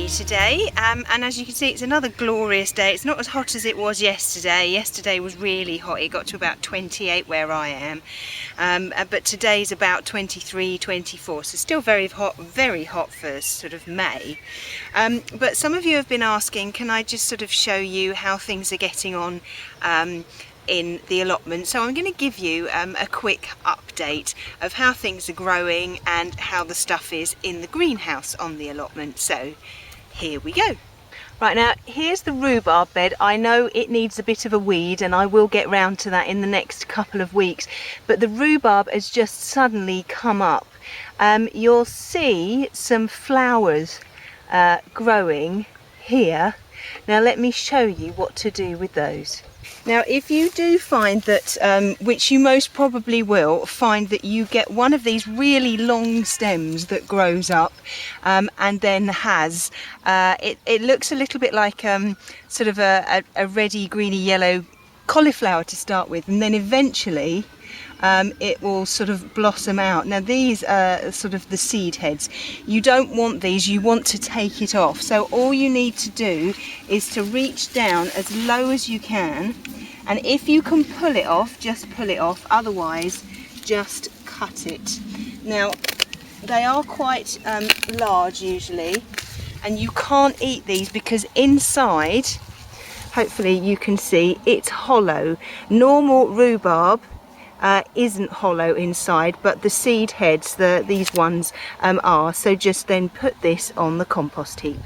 sunny today, and as you can see, it's another glorious day. It's not as hot as it was yesterday. Yesterday was really hot. It got to about 28 where I am, but today's about 23, 24, so still very hot for sort of May. But some of you have been asking, can I just sort of show you how things are getting on in the allotment? So I'm going to give you a quick update of how things are growing and how the stuff is in the greenhouse on the allotment. So here we go. Right, now here's the rhubarb bed. I know it needs a bit of a weed and I will get round to that in the next couple of weeks, but the rhubarb has just suddenly come up. You'll see some flowers growing here. Now let me show you what to do with those. Now if you do find that, which you most probably will, find that you get one of these really long stems that grows up and then has, it looks a little bit like sort of a reddy, greeny, yellow cauliflower to start with, and then eventually it will sort of blossom out. Now these are sort of the seed heads. You don't want these, you want to take it off. So all you need to do is to reach down as low as you can, and if you can pull it off, just pull it off, otherwise just cut it. Now they are quite large usually, and you can't eat these because inside, hopefully you can see, it's hollow. Normal rhubarb isn't hollow inside, but the seed heads, these ones are. So just then put this on the compost heap.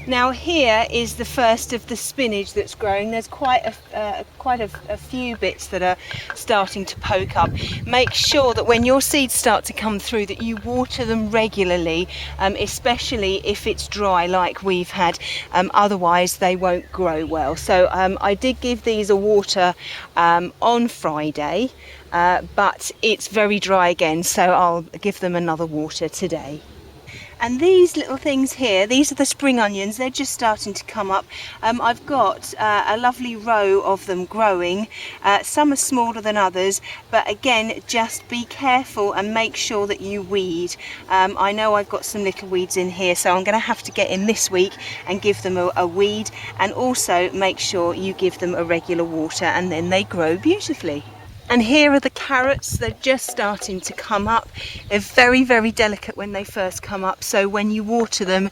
Now here is the first of the spinach that's growing. There's quite a few bits that are starting to poke up. Make sure that when your seeds start to come through that you water them regularly, especially if it's dry like we've had, otherwise they won't grow well. So I did give these a water on Friday, but it's very dry again, so I'll give them another water today. And these little things here, these are the spring onions. They're just starting to come up. I've got a lovely row of them growing. Some are smaller than others, but again, just be careful and make sure that you weed. I know I've got some little weeds in here, so I'm going to have to get in this week and give them a weed, and also make sure you give them a regular water, and then they grow beautifully. And here are the carrots. They're just starting to come up. They're very, very delicate when they first come up, so when you water them,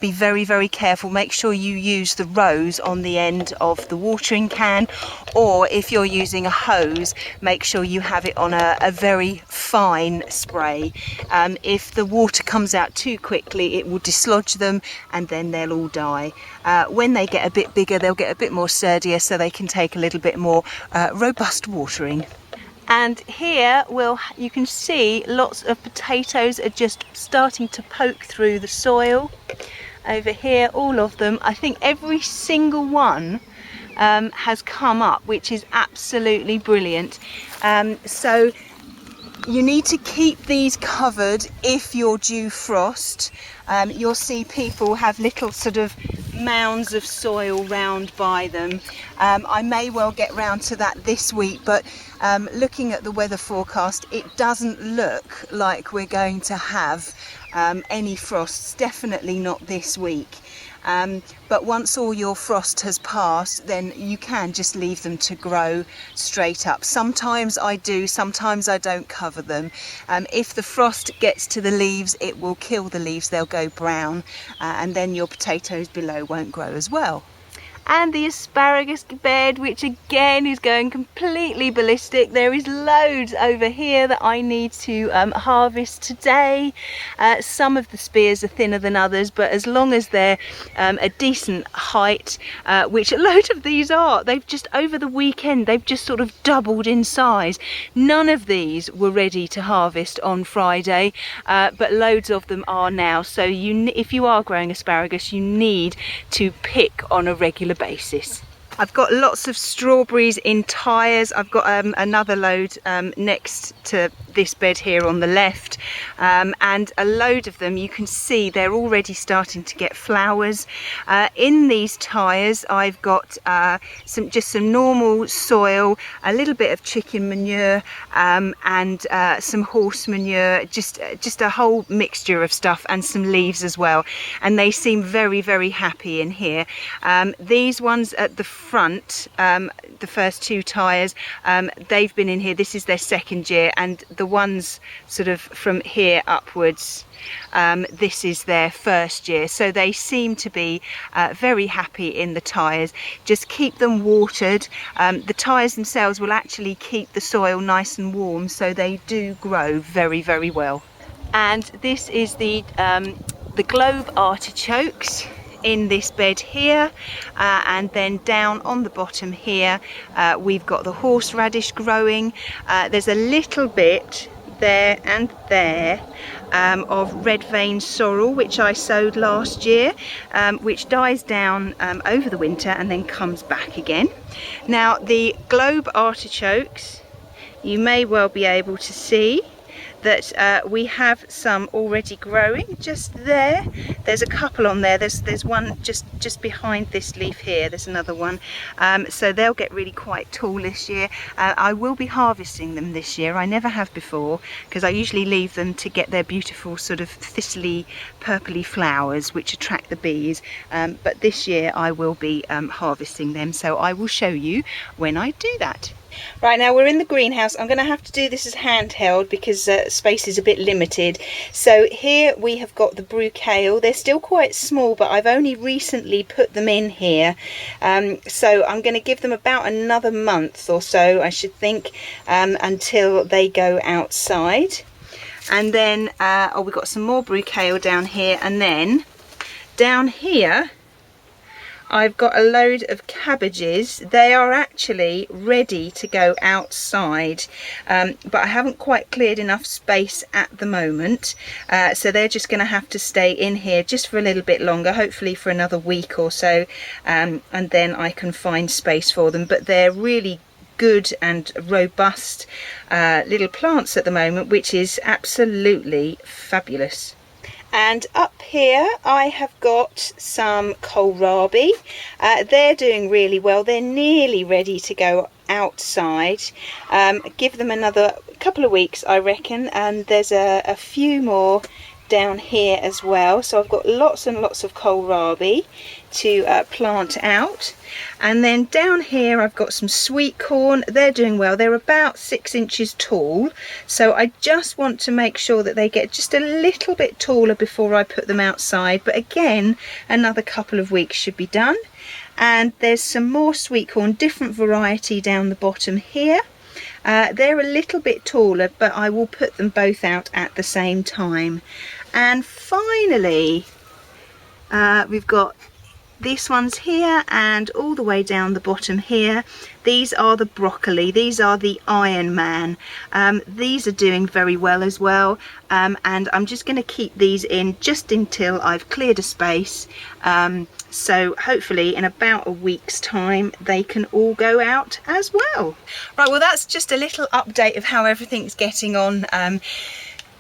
be very, very careful. Make sure you use the rose on the end of the watering can, or if you're using a hose, make sure you have it on a very fine spray. If the water comes out too quickly, it will dislodge them and then they'll all die. When they get a bit bigger, they'll get a bit more sturdier, so they can take a little bit more robust watering. And here you can see lots of potatoes are just starting to poke through the soil. Over here, all of them, I think every single one has come up, which is absolutely brilliant. So you need to keep these covered if you're due frost. You'll see people have little sort of mounds of soil round by them. I may well get round to that this week, but looking at the weather forecast, it doesn't look like we're going to have any frosts, definitely not this week. But once all your frost has passed, then you can just leave them to grow straight up. Sometimes I do, sometimes I don't cover them. If the frost gets to the leaves, it will kill the leaves, they'll go brown, and then your potatoes below won't grow as well. And the asparagus bed, which again is going completely ballistic. There is loads over here that I need to harvest today. Some of the spears are thinner than others, but as long as they're a decent height, which a load of these are, they've just, over the weekend, they've just sort of doubled in size. None of these were ready to harvest on Friday, but loads of them are now. So if you are growing asparagus, you need to pick on a regular basis. I've got lots of strawberries in tyres. I've got another load next to this bed here on the left, and a load of them. You can see they're already starting to get flowers. In these tyres I've got just some normal soil, a little bit of chicken manure, and some horse manure, just a whole mixture of stuff, and some leaves as well, and they seem very, very happy in here. These ones at the front, the first two tyres, they've been in here, this is their second year, and the ones sort of from here upwards, this is their first year, so they seem to be very happy in the tyres. Just keep them watered. The tyres themselves will actually keep the soil nice and warm, so they do grow very, very well. And this is the globe artichokes in this bed here, and then down on the bottom here we've got the horseradish growing. There's a little bit there and there of red vein sorrel, which I sowed last year, which dies down over the winter and then comes back again. Now the globe artichokes, you may well be able to see that we have some already growing just there. There's a couple on there. There's one just behind this leaf here. There's another one. So they'll get really quite tall this year. I will be harvesting them this year. I never have before, because I usually leave them to get their beautiful sort of thistly, purpley flowers which attract the bees. But this year I will be harvesting them, so I will show you when I do that. Right, now we're in the greenhouse. I'm going to have to do this as handheld because space is a bit limited. So here we have got the brucale. They're still quite small, but I've only recently put them in here. So I'm going to give them about another month or so, I should think, until they go outside. And then, we've got some more brucale down here, and then down here I've got a load of cabbages. They are actually ready to go outside, but I haven't quite cleared enough space at the moment, so they're just going to have to stay in here just for a little bit longer, hopefully for another week or so, and then I can find space for them. But they're really good and robust little plants at the moment, which is absolutely fabulous. And up here I have got some kohlrabi. They're doing really well. They're nearly ready to go outside. Give them another couple of weeks, I reckon, and there's a few more down here as well. So I've got lots and lots of kohlrabi to plant out. And then down here I've got some sweet corn. They're doing well. They're about 6 inches tall, so I just want to make sure that they get just a little bit taller before I put them outside, but again another couple of weeks should be done. And there's some more sweet corn, different variety down the bottom here. They're a little bit taller, but I will put them both out at the same time. And finally we've got these ones here, and all the way down the bottom here, these are the broccoli. These are the Iron Man. These are doing very well as well, and I'm just going to keep these in just until I've cleared a space. So hopefully in about a week's time they can all go out as well. Right, well that's just a little update of how everything's getting on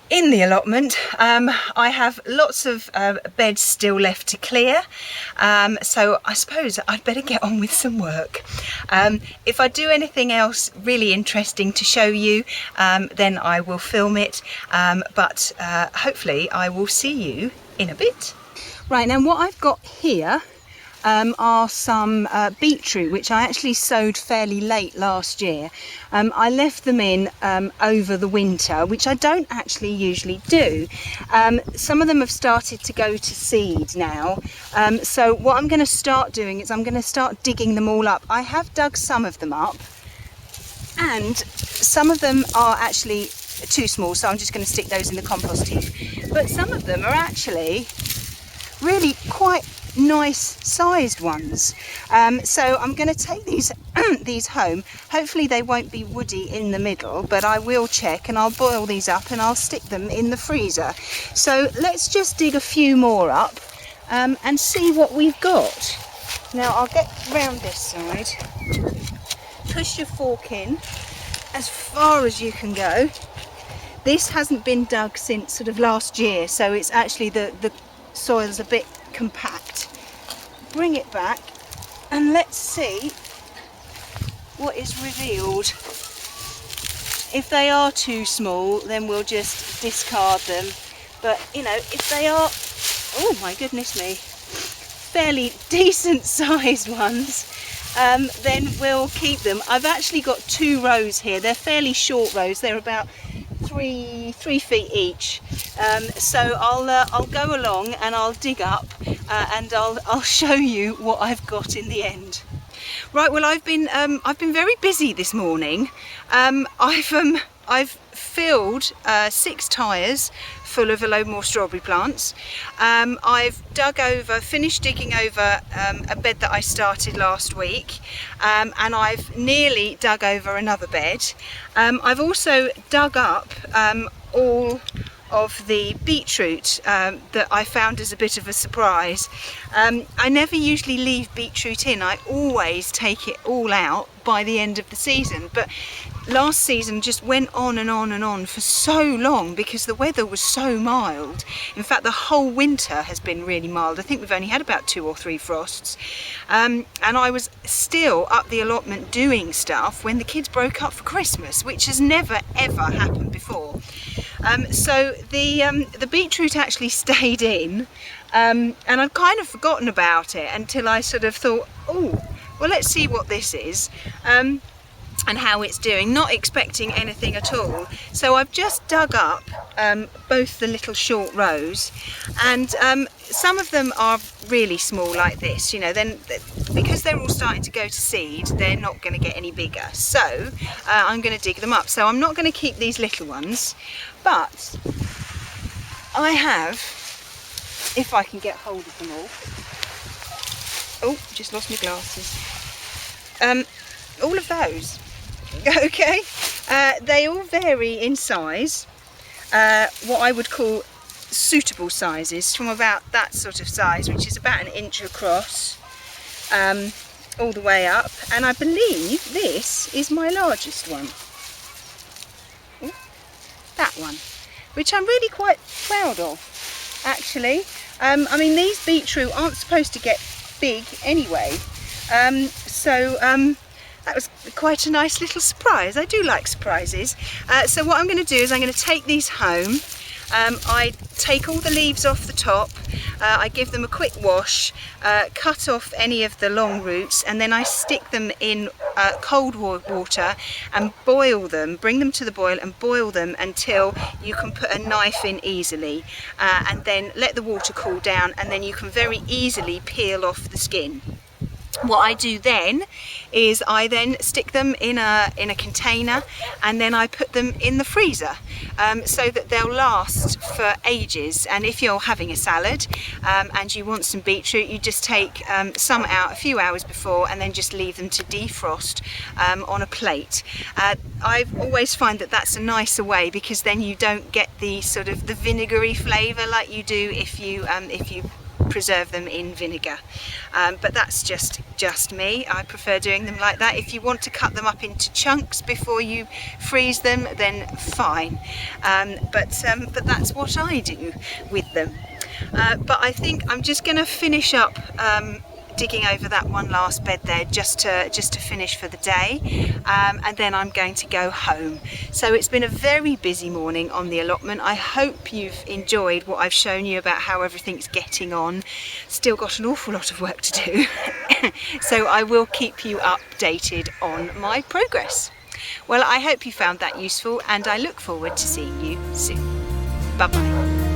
in the allotment. I have lots of beds still left to clear, so I suppose I'd better get on with some work. If I do anything else really interesting to show you, then I will film it, but hopefully I will see you in a bit. Right, now what I've got here are some beetroot, which I actually sowed fairly late last year. I left them in over the winter, which I don't actually usually do. Some of them have started to go to seed now, so what I'm going to start doing is I'm going to start digging them all up. I have dug some of them up, and some of them are actually too small, so I'm just going to stick those in the compost heap. But some of them are actually really quite nice sized ones, so I'm going to take these these home. Hopefully they won't be woody in the middle, but I will check, and I'll boil these up and I'll stick them in the freezer. So let's just dig a few more up and see what we've got. Now I'll get round this side. Push your fork in as far as you can go, This hasn't been dug since sort of last year, so it's actually the soil's a bit compact. Bring it back and let's see what is revealed. If they are too small, then we'll just discard them. But you know, if they are, oh my goodness me, fairly decent sized ones, then we'll keep them. I've actually got 2 rows here. They're fairly short rows. They're about 3 feet each. So I'll go along and I'll dig up and I'll show you what I've got in the end. Right, well I've been very busy this morning. I've filled 6 tyres full of Allotment strawberry plants. I've finished digging over a bed that I started last week, and I've nearly dug over another bed. I've also dug up all of the beetroot that I found as a bit of a surprise. I never usually leave beetroot in. I always take it all out by the end of the season, but last season just went on and on and on for so long because the weather was so mild. In fact, the whole winter has been really mild. I think we've only had about 2 or 3 frosts, and I was still up the allotment doing stuff when the kids broke up for Christmas, which has never ever happened before. So the beetroot actually stayed in, and I'd kind of forgotten about it until I sort of thought, oh, well, let's see what this is and how it's doing, not expecting anything at all. So I've just dug up both the little short rows, and some of them are really small like this, you know, then because they're all starting to go to seed, they're not going to get any bigger. So I'm going to dig them up. So I'm not going to keep these little ones, but I have, if I can get hold of them all. Oh, just lost my glasses. All of those. Okay, they all vary in size, what I would call suitable sizes, from about that sort of size, which is about 1 inch across, all the way up, and I believe this is my largest one. Ooh, that one, which I'm really quite proud of, actually. I mean, these beetroot aren't supposed to get big anyway, that was quite a nice little surprise. I do like surprises. So what I'm going to do is I'm going to take these home. I take all the leaves off the top, I give them a quick wash, cut off any of the long roots, and then I stick them in cold water and boil them, bring them to the boil and boil them until you can put a knife in easily, and then let the water cool down, and then you can very easily peel off the skin. What I do then is I then stick them in a container, and then I put them in the freezer so that they'll last for ages. And if you're having a salad and you want some beetroot, you just take some out a few hours before and then just leave them to defrost on a plate. I've always find that that's a nicer way, because then you don't get the sort of the vinegary flavour like you do if you preserve them in vinegar. But that's just me. I prefer doing them like that. If you want to cut them up into chunks before you freeze them, then fine. But that's what I do with them. But I think I'm just going to finish up digging over that one last bed there, just to finish for the day, and then I'm going to go home. So it's been a very busy morning on the allotment. I hope you've enjoyed what I've shown you about how everything's getting on. Still got an awful lot of work to do. So I will keep you updated on my progress. Well, I hope you found that useful, and I look forward to seeing you soon. Bye bye.